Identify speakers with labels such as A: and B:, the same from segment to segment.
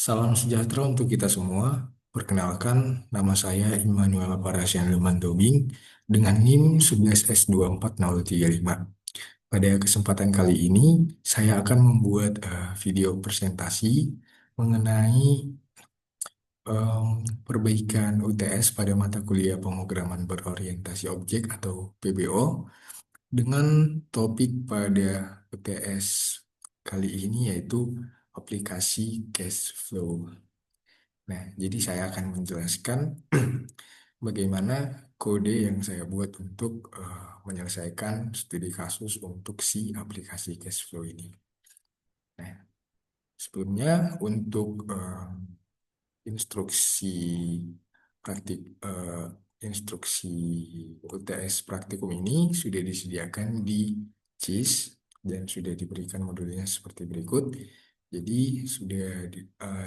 A: Salam sejahtera untuk kita semua. Perkenalkan, nama saya Immanuel Parasian Luman Tobing dengan NIM 11S24035. Pada kesempatan kali ini, saya akan membuat video presentasi mengenai em, perbaikan UTS pada mata kuliah pemrograman berorientasi objek atau PBO dengan topik pada UTS kali ini yaitu aplikasi cash flow. Nah, jadi saya akan menjelaskan bagaimana kode yang saya buat untuk menyelesaikan studi kasus untuk si aplikasi Cashflow ini. Nah, sebelumnya untuk instruksi praktik instruksi UTS praktikum ini sudah disediakan di CIS dan sudah diberikan modulnya seperti berikut. Jadi sudah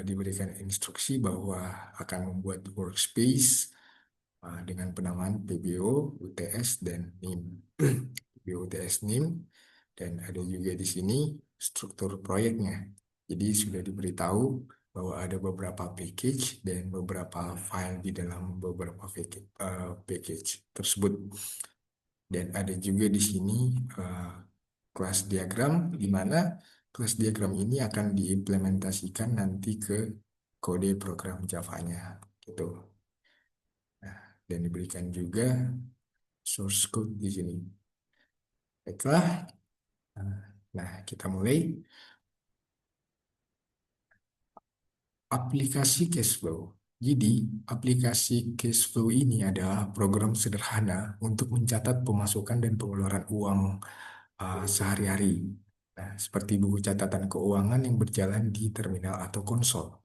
A: diberikan instruksi bahwa akan membuat workspace dengan penamaan PBO, UTS, dan NIM. PBO, UTS, NIM, dan ada juga di sini struktur proyeknya. Jadi sudah diberitahu bahwa ada beberapa package dan beberapa file di dalam beberapa package tersebut. Dan ada juga di sini kelas diagram, di mana kelas diagram ini akan diimplementasikan nanti ke kode program Java-nya. Gitu. Nah, dan diberikan juga source code di sini. Baiklah, nah kita mulai. Aplikasi Cashflow. Jadi, aplikasi Cashflow ini adalah program sederhana untuk mencatat pemasukan dan pengeluaran uang sehari-hari. Nah, seperti buku catatan keuangan yang berjalan di terminal atau konsol.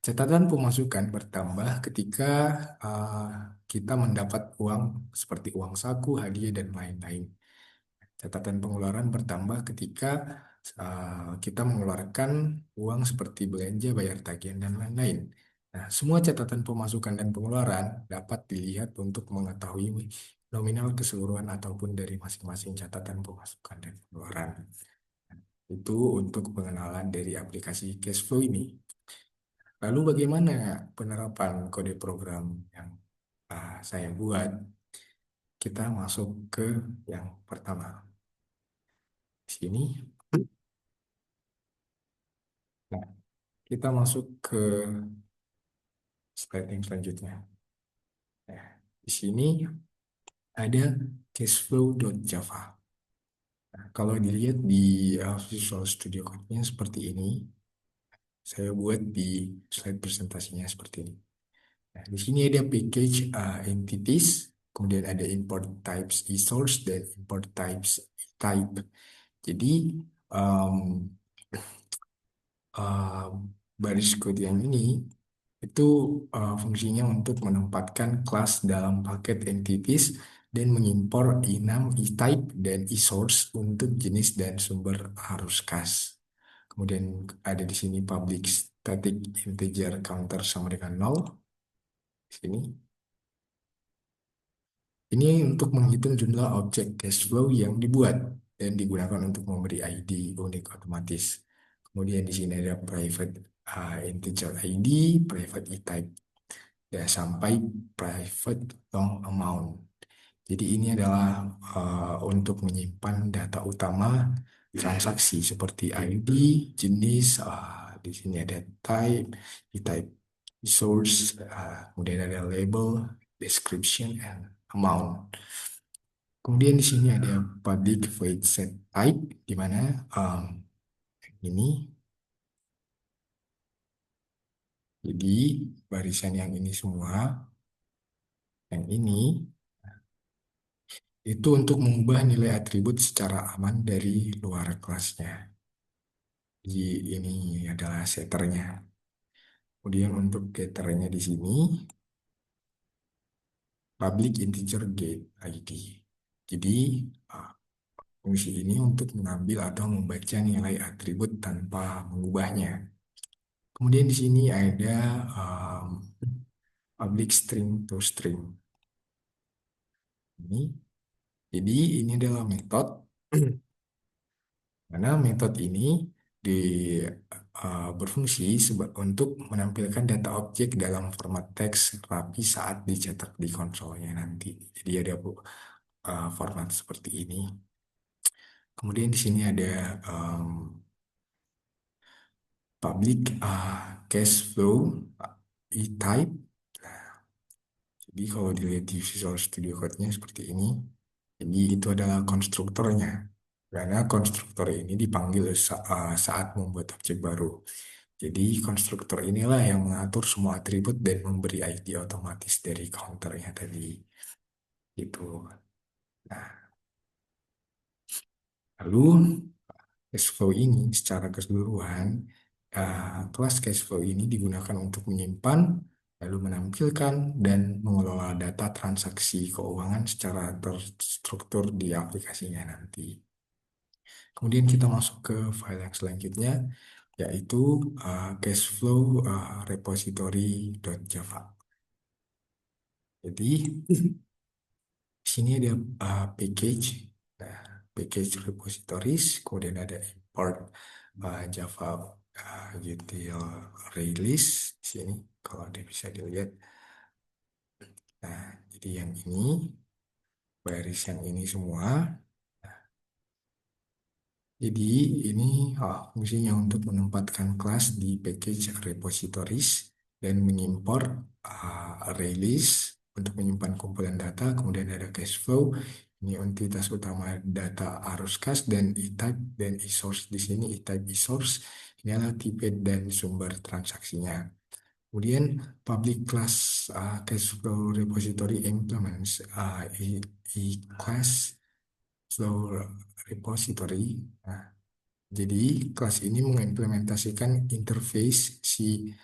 A: Catatan pemasukan bertambah ketika uh, kita mendapat uang seperti uang saku, hadiah, dan lain-lain. Catatan pengeluaran bertambah ketika kita mengeluarkan uang seperti belanja, bayar tagihan, dan lain-lain. Nah, semua catatan pemasukan dan pengeluaran dapat dilihat untuk mengetahui nominal keseluruhan ataupun dari masing-masing catatan pemasukan dan pengeluaran. Itu untuk pengenalan dari aplikasi Cashflow ini. Lalu bagaimana penerapan kode program yang saya buat? Kita masuk ke yang pertama. Di sini. Nah, kita masuk ke slide yang selanjutnya. Nah, di sini ada cashflow.java. Nah, kalau dilihat di Visual Studio Code-nya seperti ini, saya buat di slide presentasinya seperti ini. Nah, di sini ada package entities, kemudian ada import types e-source dan import types e-type. Jadi, um, uh, baris kode yang ini itu fungsinya untuk menempatkan kelas dalam paket entities dan mengimpor enum, e-type, dan e-source untuk jenis dan sumber arus kas. Kemudian ada di sini public static integer counter sama dengan 0. Di sini. Ini untuk menghitung jumlah objek cash flow yang dibuat dan digunakan untuk memberi ID unik otomatis. Kemudian di sini ada private integer ID, private e-type, ya sampai private long amount. Jadi ini adalah untuk menyimpan data utama transaksi seperti ID, jenis, di sini ada type, e-type, source, kemudian ada label, description, and amount. Kemudian di sini ada public void set type, di mana ini, jadi barisan yang ini semua, yang ini, itu untuk mengubah nilai atribut secara aman dari luar kelasnya. Jadi ini adalah setternya. Kemudian untuk getternya di sini, public integer get ID. Jadi ah, fungsi ini untuk mengambil atau membaca nilai atribut tanpa mengubahnya. Kemudian di sini ada public string to string. Ini, jadi ini adalah metode. Mana metode ini berfungsi untuk menampilkan data objek dalam format teks rapi saat dicetak di konsolnya nanti. Jadi ada format seperti ini. Kemudian di sini ada public cache flow e-type. Jadi kalau dilihat di Visual Studio Code-nya seperti ini, jadi itu adalah konstruktornya. Karena konstruktor ini dipanggil saat membuat objek baru. Jadi konstruktor inilah yang mengatur semua atribut dan memberi ID otomatis dari counternya tadi. Itu. Nah, lalu cash flow ini secara keseluruhan, kelas cash flow ini digunakan untuk menyimpan, lalu menampilkan dan mengelola data transaksi keuangan secara terstruktur di aplikasinya nanti. Kemudian kita masuk ke file yang selanjutnya, yaitu cashflow repository.java. Jadi di sini ada package, nah, package repositories, kemudian ada import Java util release di sini kalau bisa dilihat. Nah, jadi yang ini baris yang ini semua. Jadi ini fungsinya untuk menempatkan kelas di package repositories dan mengimport release untuk menyimpan kumpulan data. Kemudian ada cache flow, ini entitas utama data arus kas dan e-type dan e-source. Di sini e-type e-source ini adalah tipe dan sumber transaksinya. Kemudian public class cache flow repository implements e-class flow repository. Nah, jadi kelas ini mengimplementasikan interface si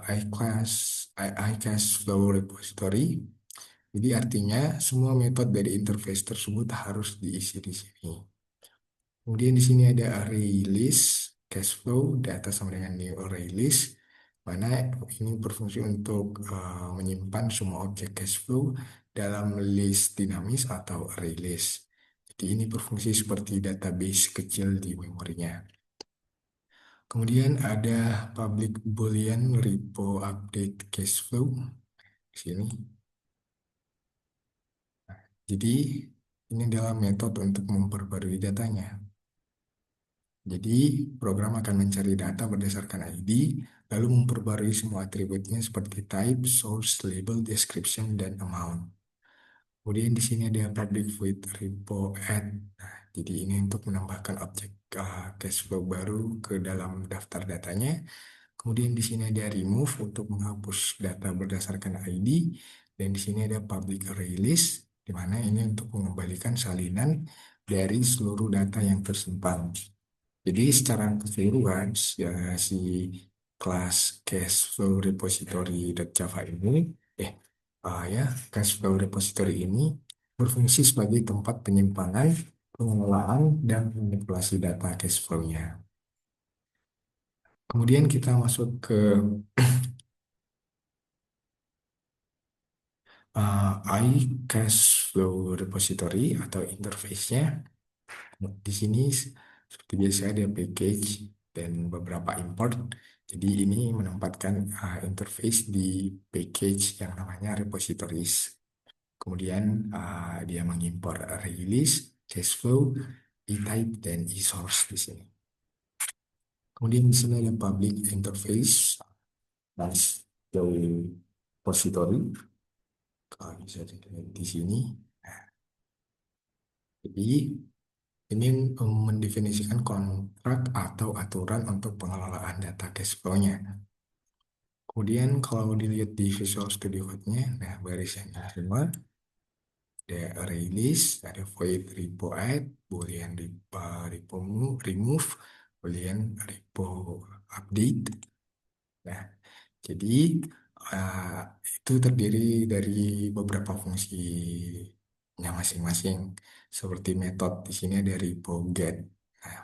A: iClass, iClass Flow Repository. Jadi artinya semua metode dari interface tersebut harus diisi di sini. Kemudian di sini ada release cash flow data sama dengan new release, mana ini berfungsi untuk menyimpan semua objek cash flow dalam list dinamis atau release. Jadi ini berfungsi seperti database kecil di memorinya. Kemudian ada public boolean repo update cash flow di sini. Jadi ini adalah metode untuk memperbarui datanya. Jadi program akan mencari data berdasarkan ID, lalu memperbarui semua atributnya seperti type, source, label, description, dan amount. Kemudian di sini ada public void repo add. Nah, jadi ini untuk menambahkan objek cash flow baru ke dalam daftar datanya. Kemudian di sini ada remove untuk menghapus data berdasarkan ID, dan di sini ada public release, di mana ini untuk mengembalikan salinan dari seluruh data yang tersimpan. Jadi secara keseluruhan ya, si kelas cashflow repository.java ini, eh ya cashflow repository ini berfungsi sebagai tempat penyimpanan, pengelolaan, dan manipulasi data cashflow-nya. Kemudian kita masuk ke iCash Flow Repository atau interface-nya. Di sini seperti biasa ada package dan beberapa import. Jadi ini menempatkan interface di package yang namanya repositories. Kemudian dia mengimpor release, cache flow, e-type, dan e-source di sini. Kemudian di sini ada public interface, nice repository. Kalau bisa dilihat di sini. Jadi ini mendefinisikan kontrak atau aturan untuk pengelolaan data cash flow-nya. Kemudian kalau dilihat di Visual Studio Code-nya, nah baris yang semua ada release, ada void repo add, boolean repo remove, boolean repo update. Nah, jadi uh, itu terdiri dari beberapa fungsinya masing-masing. Seperti metode di sini ada repo get. Nah,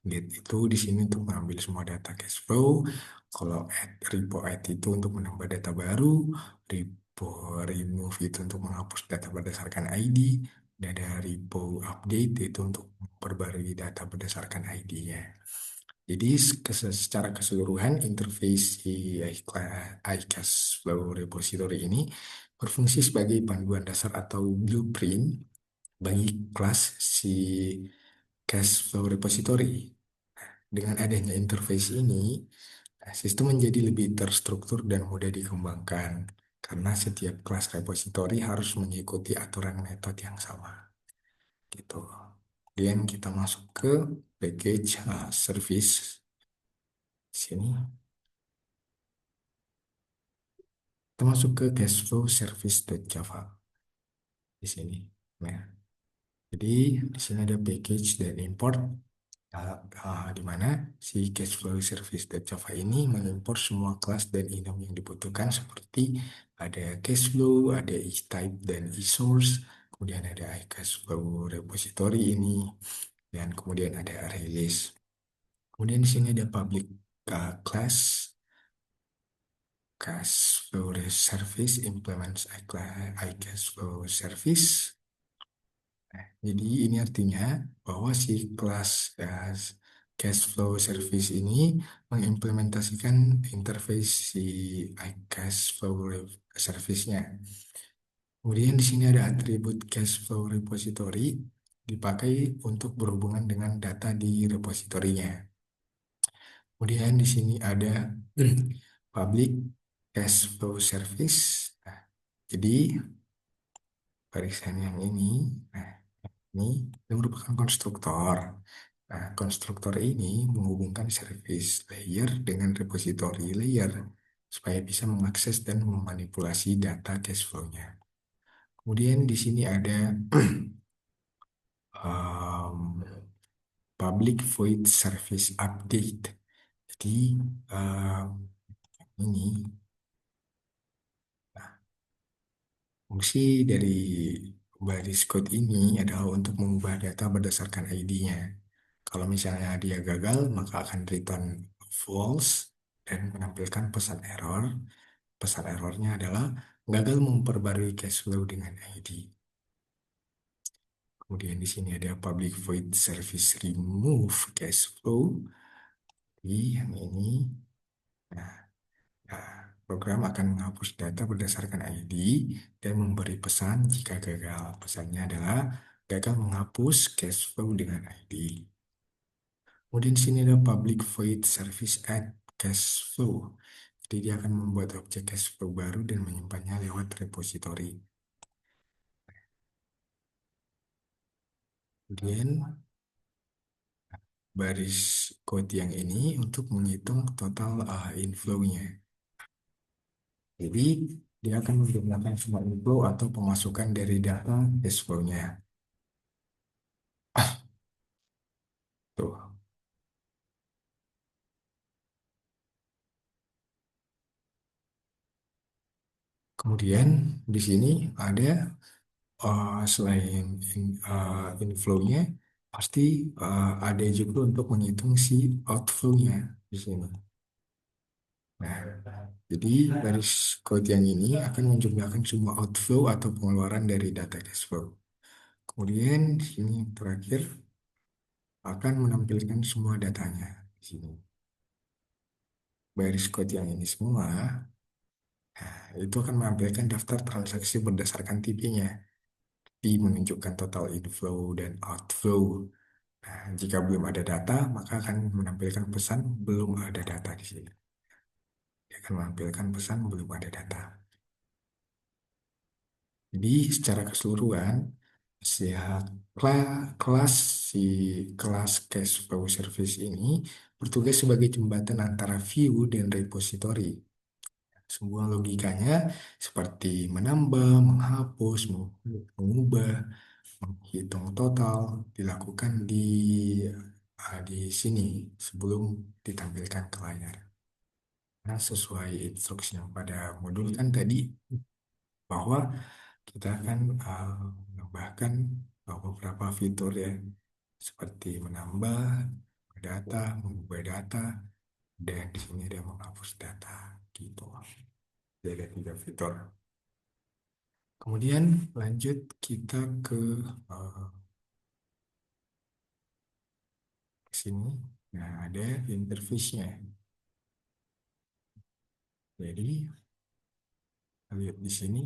A: get itu di sini untuk mengambil semua data cash flow. Kalau repo add itu untuk menambah data baru, repo remove itu untuk menghapus data berdasarkan ID, dan ada repo update itu untuk memperbarui data berdasarkan ID-nya. Jadi secara keseluruhan interface si iClass Flow Repository ini berfungsi sebagai panduan dasar atau blueprint bagi kelas si Cash Flow Repository. Dengan adanya interface ini, sistem menjadi lebih terstruktur dan mudah dikembangkan karena setiap kelas repository harus mengikuti aturan metode yang sama. Gitu. Kemudian kita masuk ke package service sini. Kita masuk ke cashflow service.java di sini. Nah, jadi di sini ada package dan import di mana si cashflow service.java ini mengimport semua kelas dan enum yang dibutuhkan seperti ada cashflow, ada type dan source, kemudian ada cashflow repository ini, dan kemudian ada array list. Kemudian di sini ada public class cashflow service implements iCashflow service. Jadi ini artinya bahwa si kelas cash flow service ini mengimplementasikan interface si cash flow service-nya. Kemudian di sini ada atribut cash flow repository dipakai untuk berhubungan dengan data di repositorinya. Kemudian di sini ada public cash flow service. Nah, jadi barisan yang ini, nah, ini merupakan konstruktor. Nah, konstruktor ini menghubungkan service layer dengan repository layer supaya bisa mengakses dan memanipulasi data cash flow-nya. Kemudian di sini ada um, public void service update. Jadi ini fungsi dari baris code ini adalah untuk mengubah data berdasarkan ID-nya. Kalau misalnya dia gagal, maka akan return false dan menampilkan pesan error. Pesan errornya adalah gagal memperbarui cache flow dengan ID. Kemudian di sini ada public void service remove cache flow. Jadi yang ini, nah, nah, program akan menghapus data berdasarkan ID dan memberi pesan jika gagal. Pesannya adalah gagal menghapus cache flow dengan ID. Kemudian di sini ada public void service add cache flow. Jadi dia akan membuat objek cache flow baru dan menyimpannya lewat repository. Kemudian baris code yang ini untuk menghitung total inflow-nya. Jadi dia akan menggunakan semua inflow atau pemasukan dari data cash flow-nya. Tuh. Kemudian di sini ada selain inflow-nya, pasti ada juga untuk menghitung si outflow-nya di sini. Nah, jadi garis code yang ini akan menjumlahkan semua outflow atau pengeluaran dari data cash flow. Kemudian di sini terakhir akan menampilkan semua datanya di sini. Baris code yang ini semua itu akan menampilkan daftar transaksi berdasarkan tipenya. Di menunjukkan total inflow dan outflow. Nah, jika belum ada data, maka akan menampilkan pesan belum ada data di sini. Dia akan menampilkan pesan belum ada data. Jadi secara keseluruhan, si kelas si kelas cash flow service ini bertugas sebagai jembatan antara view dan repository. Semua logikanya seperti menambah, menghapus, mengubah, menghitung total dilakukan di sini sebelum ditampilkan ke layar. Nah, sesuai instruksi yang pada modul kan tadi bahwa kita akan menambahkan beberapa fitur ya seperti menambah data, mengubah data, dan di sini ada menghapus data gitu. Jadi ada tiga fitur. Kemudian lanjut kita ke sini. Nah, ada interface-nya. Jadi, lihat di sini,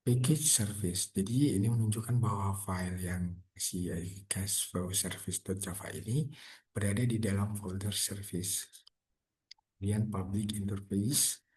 A: package service. Jadi, ini menunjukkan bahwa file yang si cashflow service.java ini berada di dalam folder service. Kemudian public interface.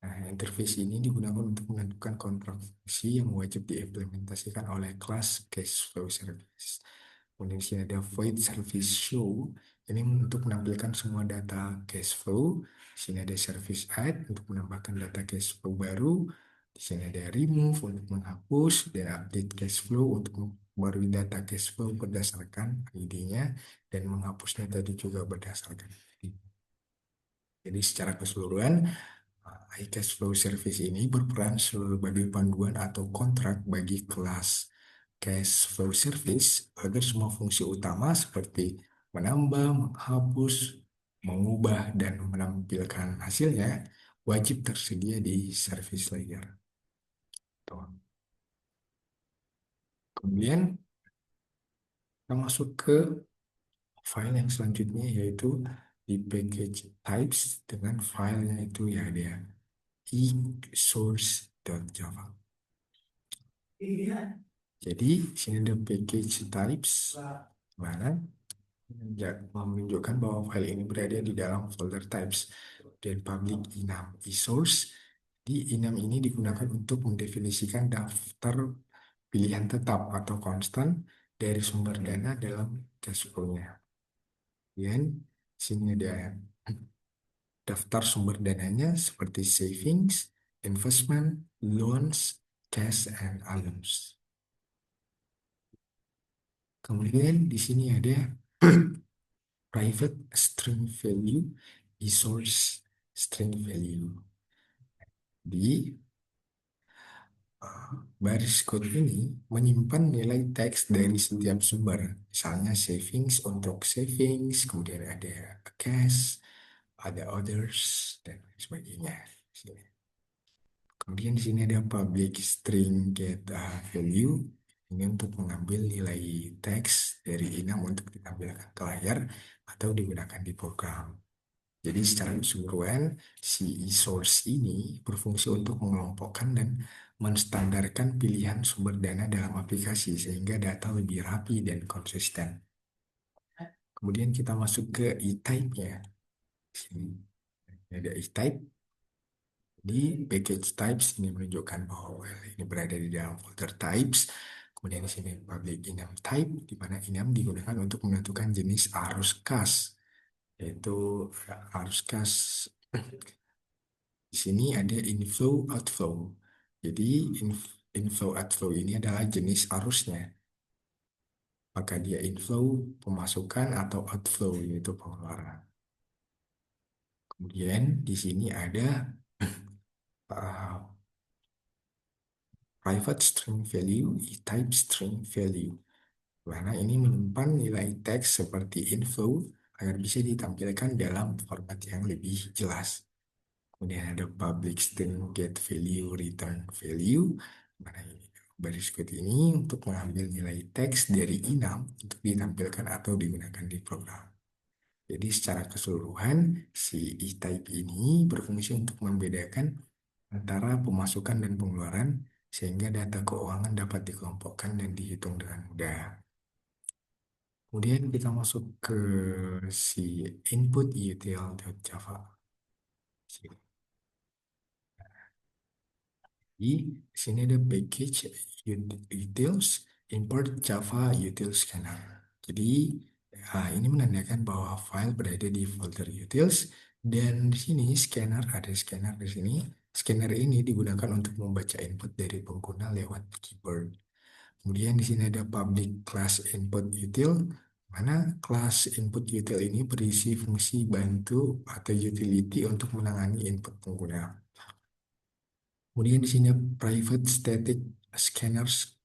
A: Nah, interface ini digunakan untuk menentukan kontrak fungsi yang wajib diimplementasikan oleh kelas cashflow service. Kemudian di sini ada void service show. Ini untuk menampilkan semua data cash flow. Di sini ada service add untuk menambahkan data cash flow baru. Di sini ada remove untuk menghapus dan update cash flow untuk memperbarui data cash flow berdasarkan ID-nya dan menghapusnya tadi juga berdasarkan ID. Jadi secara keseluruhan iCash Flow Service ini berperan sebagai panduan atau kontrak bagi kelas Cash Flow Service agar semua fungsi utama seperti menambah, menghapus, mengubah, dan menampilkan hasilnya wajib tersedia di service layer. Tuh. Kemudian kita masuk ke file yang selanjutnya yaitu di package types dengan filenya itu ya dia e-source.java. Jadi sini ada package types mana ya, menunjukkan bahwa file ini berada di dalam folder types dan public enum e-source. Di enum ini digunakan untuk mendefinisikan daftar pilihan tetap atau konstan dari sumber dana dalam cash flow-nya. Kemudian sini ada daftar sumber dananya seperti savings, investment, loans, cash, and items. Kemudian di sini ada private string value, resource string value. Di baris kode ini menyimpan nilai teks dari setiap sumber. Misalnya savings untuk savings, kemudian ada cash, ada others, dan sebagainya. Kemudian di sini ada public string get value. Ini untuk mengambil nilai teks dari enum untuk ditampilkan ke layar atau digunakan di program. Jadi secara keseluruhan, si e-source ini berfungsi untuk mengelompokkan dan menstandarkan pilihan sumber dana dalam aplikasi sehingga data lebih rapi dan konsisten. Kemudian kita masuk ke e-type-nya. Sini ada e-type. Di package types ini menunjukkan bahwa ini berada di dalam folder types. Kemudian di sini public enum type, di mana enum digunakan untuk menentukan jenis arus kas, yaitu arus kas. Di sini ada inflow outflow. Jadi inflow outflow ini adalah jenis arusnya. Maka dia inflow pemasukan atau outflow yaitu pengeluaran. Kemudian di sini ada uh, private string value, type string value. Mana ini menyimpan nilai teks seperti info agar bisa ditampilkan dalam format yang lebih jelas. Kemudian ada public string get value, return value. Mana ini baris kode ini untuk mengambil nilai teks dari enum untuk ditampilkan atau digunakan di program. Jadi secara keseluruhan si e-type ini berfungsi untuk membedakan antara pemasukan dan pengeluaran sehingga data keuangan dapat dikelompokkan dan dihitung dengan mudah. Kemudian kita masuk ke si input util.java. Di sini ada package utils import Java util scanner. Jadi ini menandakan bahwa file berada di folder utils dan di sini scanner ada scanner di sini. Scanner ini digunakan untuk membaca input dari pengguna lewat keyboard. Kemudian di sini ada public class input util, mana kelas input util ini berisi fungsi bantu atau utility untuk menangani input pengguna. Kemudian di sini private static scanners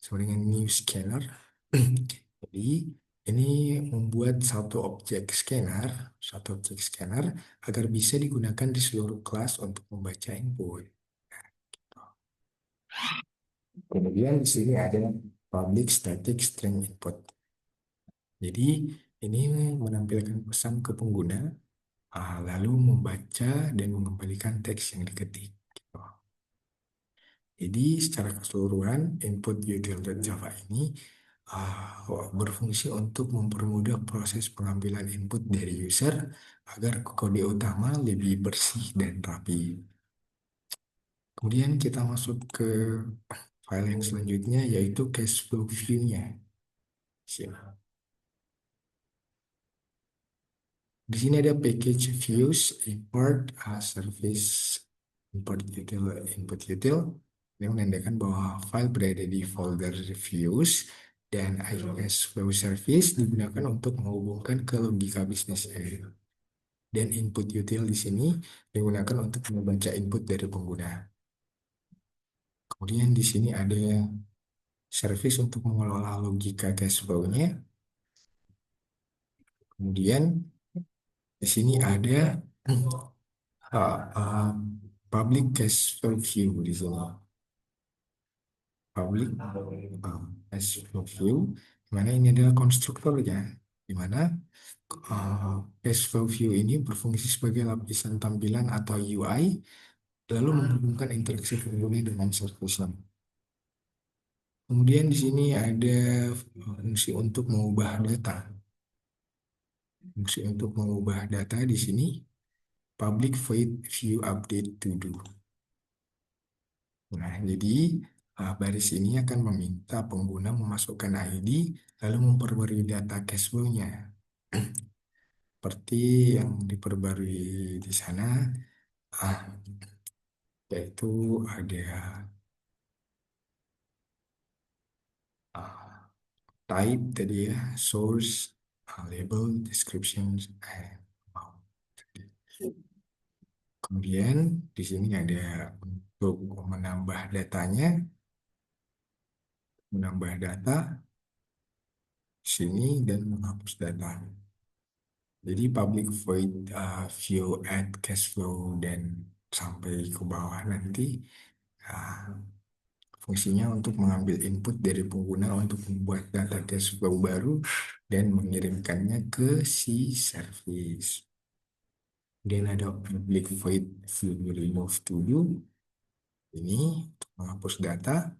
A: sama dengan new scanner. Jadi ini membuat satu objek scanner agar bisa digunakan di seluruh kelas untuk membaca input. Kemudian di sini ada public static string input. Jadi ini menampilkan pesan ke pengguna, lalu membaca dan mengembalikan teks yang diketik. Gitu. Jadi secara keseluruhan input util.java ini berfungsi untuk mempermudah proses pengambilan input dari user agar kode utama lebih bersih dan rapi. Kemudian kita masuk ke file yang selanjutnya yaitu cash flow view-nya. Siap. Di sini ada package views, import, service, import util, input util. Ini menandakan bahwa file berada di folder views dan iOS Flow Service digunakan untuk menghubungkan ke logika bisnisnya. Dan input util di sini digunakan untuk membaca input dari pengguna. Kemudian di sini ada service untuk mengelola logika cash flow-nya. Kemudian di sini ada uh, uh, public cash flow view di sini. Public cash flow view, di mana ini adalah konstruktornya, di mana cash flow view ini berfungsi sebagai lapisan tampilan atau UI, lalu menghubungkan interaksi pengguna dengan service. Kemudian di sini ada fungsi untuk mengubah data. Fungsi untuk mengubah data di sini public void view update to do. Nah, jadi baris ini akan meminta pengguna memasukkan ID lalu memperbarui data cash flow-nya. Seperti yang diperbarui di sana, ah, yaitu ada ah, type tadi ya, source, label, descriptions, and amount. Kemudian di sini ada untuk menambah datanya, menambah data di sini dan menghapus data. Jadi public void view add cash flow dan sampai ke bawah nanti uh, fungsinya untuk mengambil input dari pengguna untuk membuat data cash flow baru dan mengirimkannya ke si service. Dan ada public void view remove to do ini untuk menghapus data.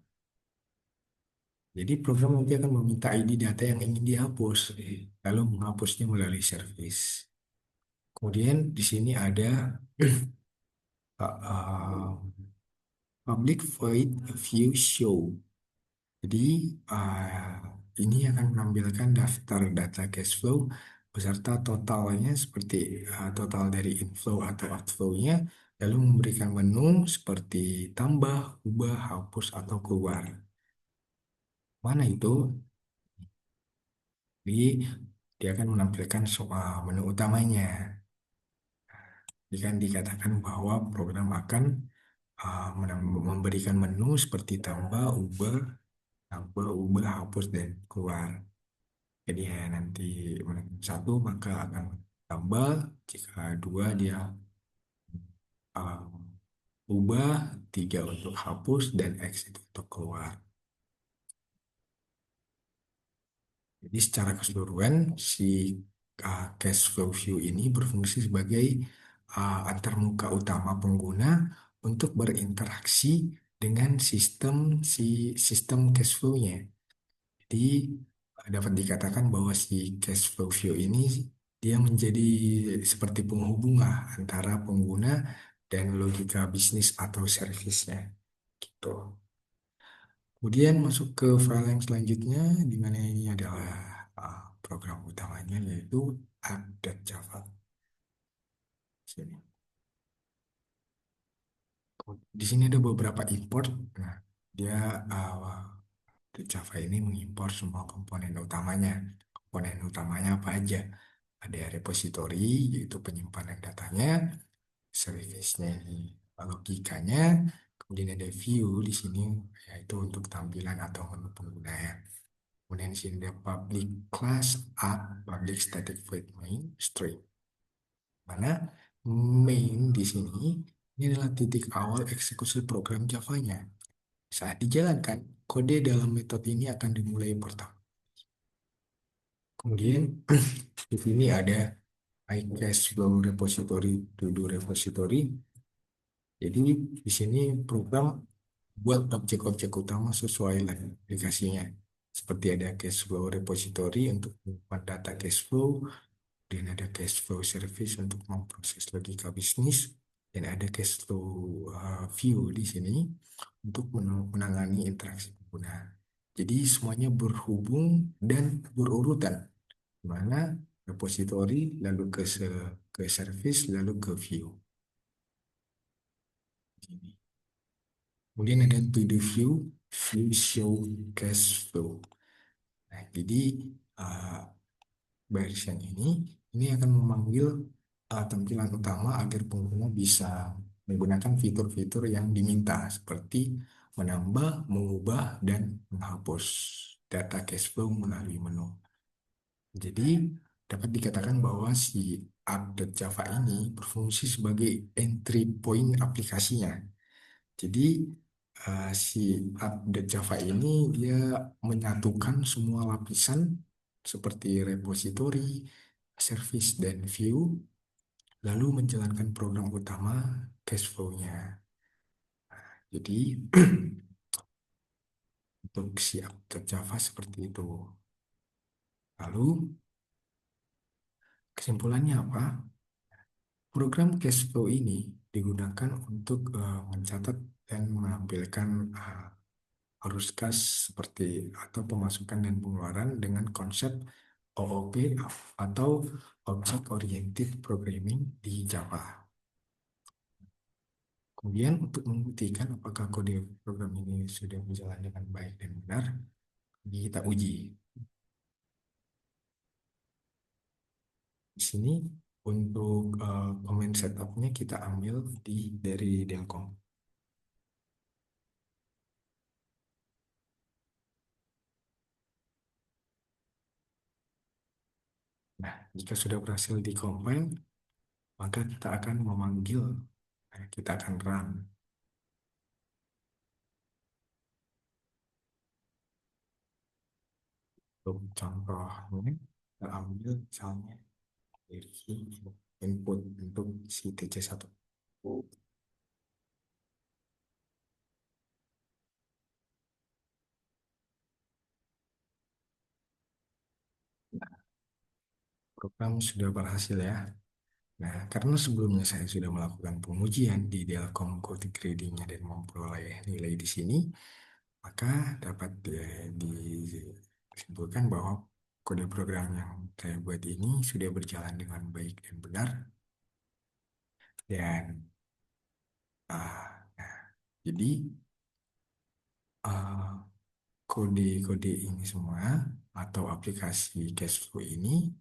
A: Jadi program nanti akan meminta ID data yang ingin dihapus, lalu menghapusnya melalui service. Kemudian di sini ada uh, public void view show. Jadi ini akan menampilkan daftar data cash flow beserta totalnya seperti total dari inflow atau outflow-nya, lalu memberikan menu seperti tambah, ubah, hapus, atau keluar. Mana itu? Jadi dia akan menampilkan soal menu utamanya. Jadi kan dikatakan bahwa program akan memberikan menu seperti tambah, ubah, hapus, dan keluar. Jadi ya nanti menentukan satu maka akan tambah, jika dua dia uh, ubah, tiga untuk hapus, dan exit untuk keluar. Jadi secara keseluruhan si cash flow view ini berfungsi sebagai antarmuka utama pengguna untuk berinteraksi dengan sistem cash flow-nya. Jadi dapat dikatakan bahwa si cash flow view ini dia menjadi seperti penghubung lah antara pengguna dan logika bisnis atau servisnya gitu. Kemudian masuk ke file yang selanjutnya di mana ini adalah program utamanya yaitu app.java. Sini. Di sini ada beberapa import. Nah, dia Java ini mengimpor semua komponen utamanya. Komponen utamanya apa aja? Ada repository, yaitu penyimpanan datanya, service-nya ini logikanya, kemudian ada view di sini, yaitu untuk tampilan atau menu pengguna ya. Kemudian di sini ada public class app, public static void main, string. Mana main di sini ini adalah titik awal eksekusi program Java-nya. Saat dijalankan, kode dalam metode ini akan dimulai pertama. Kemudian di sini ada iCashflow Repository, To Do Repository. Jadi di sini program buat objek-objek utama sesuai lah aplikasinya. Seperti ada cash flow repository untuk menyimpan data cash flow, dan ada cash flow service untuk memproses logika bisnis, dan ada cash flow view di sini untuk menangani interaksi pengguna. Jadi semuanya berhubung dan berurutan, di mana repository lalu ke service lalu ke view. Kemudian ada to the view, view show cash flow. Nah, jadi uh, barisan ini akan memanggil tampilan utama agar pengguna bisa menggunakan fitur-fitur yang diminta seperti menambah, mengubah, dan menghapus data cash flow melalui menu. Jadi dapat dikatakan bahwa si update Java ini berfungsi sebagai entry point aplikasinya. Jadi si update Java ini dia menyatukan semua lapisan seperti repository, service, dan view, lalu menjalankan program utama cash flow-nya. Jadi untuk si update Java seperti itu. Lalu kesimpulannya apa? Program cash flow ini digunakan untuk mencatat dan menampilkan arus kas seperti atau pemasukan dan pengeluaran dengan konsep OOP atau Object Oriented Programming di Java. Kemudian untuk membuktikan apakah kode program ini sudah berjalan dengan baik dan benar, kita uji. Di sini untuk comment setupnya kita ambil dari Delcom. Nah, jika sudah berhasil di-compile, maka kita akan memanggil, kita akan run. Untuk contohnya, kita ambil misalnya dari input untuk si TC1. Nah, program sudah berhasil ya. Nah, karena sebelumnya saya sudah melakukan pengujian di Delcom Code Grading-nya dan memperoleh nilai di sini, maka dapat disimpulkan bahwa kode program yang saya buat ini sudah berjalan dengan baik dan benar. Dan nah, jadi ah, kode-kode ini semua atau aplikasi cashflow ini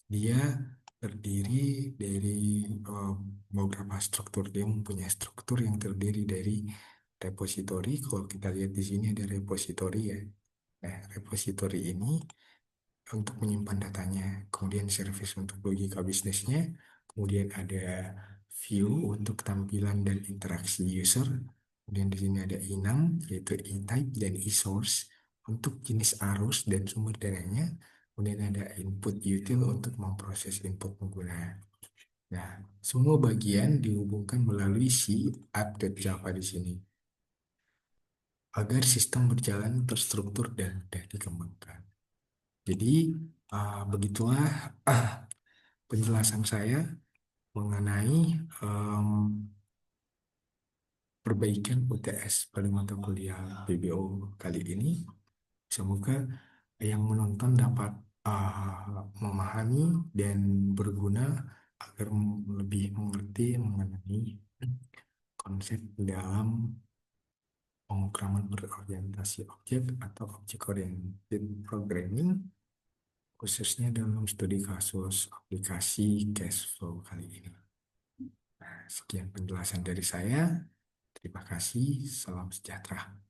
A: dia terdiri dari eh, beberapa struktur. Dia mempunyai struktur yang terdiri dari repository. Kalau kita lihat di sini ada repository ya. Nah, repository ini untuk menyimpan datanya, kemudian service untuk logika bisnisnya, kemudian ada view untuk tampilan dan interaksi user, kemudian di sini ada enum yaitu e-type dan e-source untuk jenis arus dan sumber dananya, kemudian ada input util untuk memproses input pengguna. Nah, semua bagian dihubungkan melalui si update Java di sini agar sistem berjalan terstruktur dan mudah dikembangkan. Jadi, begitulah penjelasan saya mengenai em, perbaikan UTS pada mata kuliah BBO kali ini. Semoga yang menonton dapat memahami dan berguna agar lebih mengerti mengenai konsep dalam pemrograman berorientasi objek atau object oriented programming, khususnya dalam studi kasus aplikasi cash flow kali ini. Nah, sekian penjelasan dari saya. Terima kasih. Salam sejahtera.